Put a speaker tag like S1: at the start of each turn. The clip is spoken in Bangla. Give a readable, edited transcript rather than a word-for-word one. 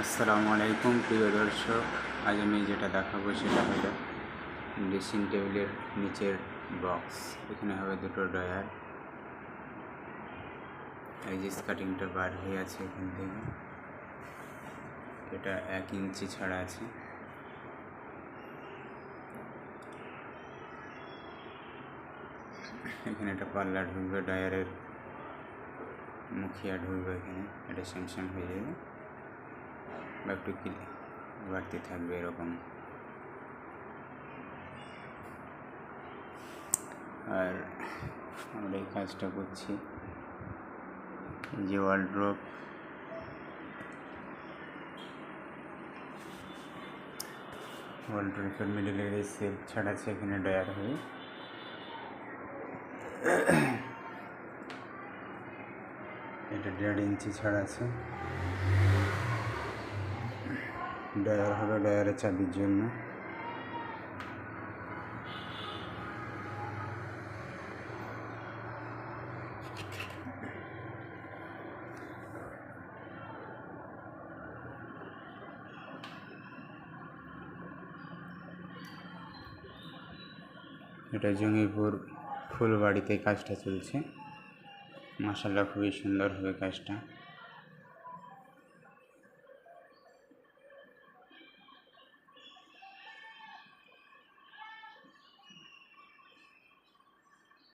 S1: আসসালামু আলাইকুম প্রিয় দর্শক। আজ আমি যেটা দেখাবো সেটা হলো ড্রেসিং টেবিলের নিচের বক্স। এখানে হবে দুটো ড্রয়ার। এই যে কাটিংটা বার হয়ে আছে এখান থেকে, এটা 1 ইঞ্চি ছাড়া আছে। এখানে একটা পাল্লা ঢুকবে, ড্রয়ারের মুখিয়া ঢুকবে এখানে, এটা স্যামসাং হয়ে যাবে বা একটু বাড়তি থাকবে এরকম। আর আমরা এই কাজটা করছি, এই যে ওয়ালড্রপের মিডিলের এই সেলফ ছাড়া আছে, এখানে ড্রয়ার হবে। এটা 1.5 ইঞ্চি ছাড়া আছে, ড্রয়ার হবে ড্রয়ারের চাবির জন্য। এটা জঙ্গিপুর ফুলবাড়িতে কাজটা চলছে। মাশাআল্লাহ খুবই সুন্দর হবে কাজটা।